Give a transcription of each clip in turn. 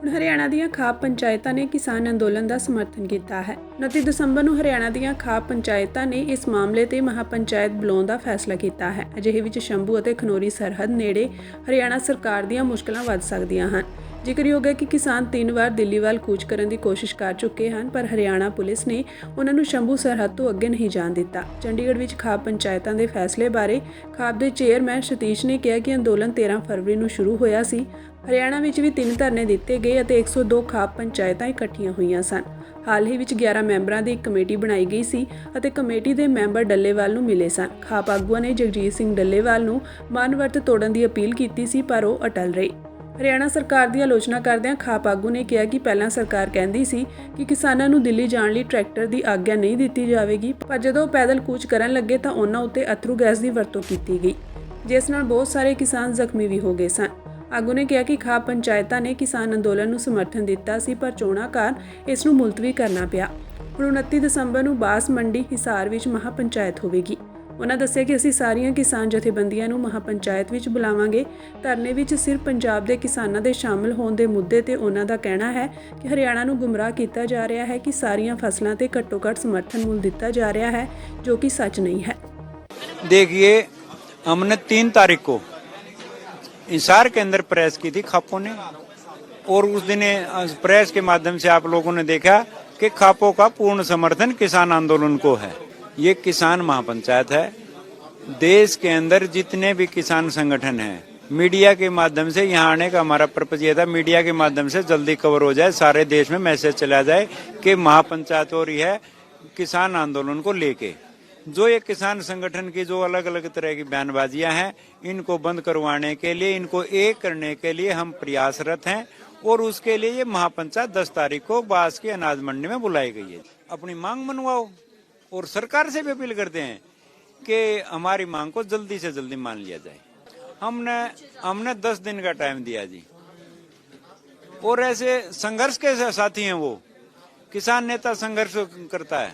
ਹੁਣ ਹਰਿਆਣਾ ਦੀਆਂ ਖਾਪ ਪੰਚਾਇਤਾਂ ਨੇ ਕਿਸਾਨ ਅੰਦੋਲਨ ਦਾ ਸਮਰਥਨ ਕੀਤਾ ਹੈ। 29 ਦਸੰਬਰ ਨੂੰ ਹਰਿਆਣਾ ਦੀਆਂ ਖਾਪ ਪੰਚਾਇਤਾਂ ਨੇ ਇਸ ਮਾਮਲੇ ਤੇ ਮਹਾਪੰਚਾਇਤ ਬੁਲਾਉਣ ਦਾ ਫੈਸਲਾ ਕੀਤਾ ਹੈ। ਅਜਿਹੇ ਵਿੱਚ ਸ਼ੰਭੂ ਅਤੇ ਖਨੌਰੀ ਸਰਹੱਦ ਨੇੜੇ ਹਰਿਆਣਾ ਸਰਕਾਰ ਦੀਆਂ ਮੁਸ਼ਕਲਾਂ ਵੱਧ ਸਕਦੀਆਂ ਹਨ। ਜ਼ਿਕਰਯੋਗ ਹੈ ਕਿ ਕਿਸਾਨ 3 ਵਾਰ ਦਿੱਲੀ ਵੱਲ ਕੂਚ ਕਰਨ ਦੀ ਕੋਸ਼ਿਸ਼ ਕਰ ਚੁੱਕੇ ਹਨ, ਪਰ ਹਰਿਆਣਾ ਪੁਲਿਸ ਨੇ ਉਹਨਾਂ ਨੂੰ ਸ਼ੰਭੂ ਸਰਹੱਦ ਤੋਂ ਅੱਗੇ ਨਹੀਂ ਜਾਣ ਦਿੱਤਾ। ਚੰਡੀਗੜ੍ਹ ਵਿੱਚ ਖਾਪ ਪੰਚਾਇਤਾਂ ਦੇ ਫੈਸਲੇ ਬਾਰੇ ਖਾਪ ਦੇ ਚੇਅਰਮੈਨ ਸਤੀਸ਼ ਨੇ ਕਿਹਾ ਕਿ ਅੰਦੋਲਨ 13 ਫਰਵਰੀ ਨੂੰ ਸ਼ੁਰੂ ਹੋਇਆ ਸੀ। ਹਰਿਆਣਾ ਵਿੱਚ ਵੀ 3 ਧਰਨੇ ਦਿੱਤੇ ਗਏ ਅਤੇ 102 ਖਾਪ ਪੰਚਾਇਤਾਂ ਇਕੱਠੀਆਂ ਹੋਈਆਂ ਸਨ। ਹਾਲ ਹੀ ਵਿੱਚ 11 ਮੈਂਬਰਾਂ ਦੀ ਇੱਕ ਕਮੇਟੀ ਬਣਾਈ ਗਈ ਸੀ ਅਤੇ ਕਮੇਟੀ ਦੇ ਮੈਂਬਰ ਡੱਲੇਵਾਲ ਨੂੰ ਮਿਲੇ ਸਨ। ਖਾਪ ਆਗੂਆਂ ਨੇ ਜਗਜੀਤ ਸਿੰਘ ਡੱਲੇਵਾਲ ਨੂੰ ਮਨਵਰਤ ਤੋੜਨ ਦੀ ਅਪੀਲ ਕੀਤੀ ਸੀ, ਪਰ ਉਹ ਅਟਲ ਰਹੇ। ਹਰਿਆਣਾ ਸਰਕਾਰ ਦੀ ਆਲੋਚਨਾ ਕਰਦਿਆਂ ਖਾਪ ਆਗੂ ਨੇ ਕਿਹਾ ਕਿ ਪਹਿਲਾਂ ਸਰਕਾਰ ਕਹਿੰਦੀ ਸੀ ਕਿ ਕਿਸਾਨਾਂ ਨੂੰ ਦਿੱਲੀ ਜਾਣ ਲਈ ਟਰੈਕਟਰ ਦੀ ਆਗਿਆ ਨਹੀਂ ਦਿੱਤੀ ਜਾਵੇਗੀ, ਪਰ ਜਦੋਂ ਉਹ ਪੈਦਲ ਕੂਚ ਕਰਨ ਲੱਗੇ ਤਾਂ ਉਹਨਾਂ ਉੱਤੇ ਅਥਰੂ ਗੈਸ ਦੀ ਵਰਤੋਂ ਕੀਤੀ ਗਈ, ਜਿਸ ਨਾਲ ਬਹੁਤ ਸਾਰੇ ਕਿਸਾਨ ਜ਼ਖਮੀ ਵੀ ਹੋ ਗਏ ਸਨ। ਆਗੂ ਨੇ ਕਿਹਾ ਕਿ ਖਾਪ ਪੰਚਾਇਤਾਂ ਨੇ ਕਿਸਾਨ ਅੰਦੋਲਨ ਨੂੰ ਸਮਰਥਨ ਦਿੱਤਾ ਸੀ, ਪਰ ਚੋਣਾਂ ਕਾਰਨ ਇਸ ਨੂੰ ਮੁਲਤਵੀ ਕਰਨਾ ਪਿਆ। ਹੁਣ 29 ਦਸੰਬਰ ਨੂੰ ਬਾਸ ਮੰਡੀ ਹਿਸਾਰ ਵਿੱਚ ਮਹਾਪੰਚਾਇਤ ਹੋਵੇਗੀ। ਉਹਨਾਂ ਦੱਸਿਆ ਕਿ ਅਸੀਂ ਸਾਰੀਆਂ ਕਿਸਾਨ ਜਥੇਬੰਦੀਆਂ ਨੂੰ ਮਹਾਪੰਚਾਇਤ ਵਿੱਚ ਬੁਲਾਵਾਂਗੇ। ਧਰਨੇ ਵਿੱਚ ਸਿਰਫ ਪੰਜਾਬ ਦੇ ਕਿਸਾਨਾਂ ਦੇ ਸ਼ਾਮਲ ਹੋਣ ਦੇ ਮੁੱਦੇ ਤੇ ਉਹਨਾਂ ਦਾ ਕਹਿਣਾ ਹੈ ਕਿ ਹਰਿਆਣਾ ਨੂੰ ਗੁੰਮਰਾਹ ਕੀਤਾ ਜਾ ਰਿਹਾ ਹੈ ਕਿ ਸਾਰੀਆਂ ਫਸਲਾਂ ਤੇ ਘੱਟੋ-ਘੱਟ ਸਮਰਥਨ ਮੁੱਲ ਦਿੱਤਾ ਜਾ ਰਿਹਾ है, जो कि सच नहीं है। देखिए, हमने 3 तारीख को हिसार के अंदर प्रेस की थी खापों ने, और उस दिन प्रेस के माध्यम से आप लोगों ने देखा कि खापों का पूर्ण समर्थन किसान आंदोलन को है। ये किसान महापंचायत है। देश के अंदर जितने भी किसान संगठन हैं, मीडिया के माध्यम से यहाँ आने का हमारा पर्पज ये था, मीडिया के माध्यम से जल्दी कवर हो जाए, सारे देश में मैसेज चला जाए कि महापंचायत हो रही है किसान आंदोलन को लेके। जो ये किसान संगठन की जो अलग अलग तरह की बयानबाजियां हैं, इनको बंद करवाने के लिए, इनको एक करने के लिए हम प्रयासरत हैं, और उसके लिए ये महापंचायत 10 तारीख को बास की अनाज मंडी में बुलाई गई है। अपनी मांग मनवाओ, और सरकार से भी अपील करते हैं कि हमारी मांग को जल्दी से जल्दी मान लिया जाए। हमने 10 दिन का टाइम दिया जी, और ऐसे संघर्ष के साथी हैं वो। किसान नेता संघर्ष करता है,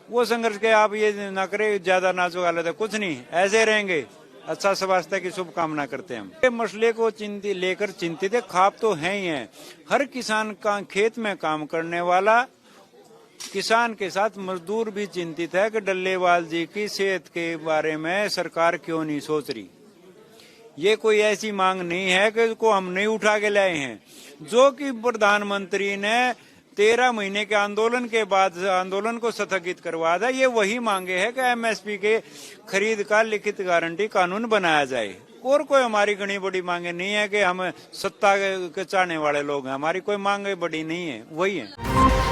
वो संघर्ष के आप ये ना करे ज्यादा नाजुक हालत है, कुछ नहीं, ऐसे रहेंगे। अच्छा स्वास्थ्य की शुभकामना करते हैं हम। ये मसले को लेकर चिंतित है। खाप तो है ही है। हर किसान का खेत में काम करने वाला किसान के साथ मजदूर भी चिंतित है कि डल्लेवाल जी की सेहत के बारे में सरकार क्यों नहीं सोच रही। ये कोई ऐसी मांग नहीं है कि को हम नहीं उठा के लाए हैं, जो कि प्रधानमंत्री ने 13 महीने के आंदोलन के बाद आंदोलन को स्थगित करवा था। ये वही मांगे है कि एमएसपी के खरीद का लिखित गारंटी कानून बनाया जाए, और कोई हमारी घनी बड़ी मांगे नहीं है कि हम सत्ता के चाहने वाले लोग हैं। हमारी कोई मांगे बड़ी नहीं है, वही है।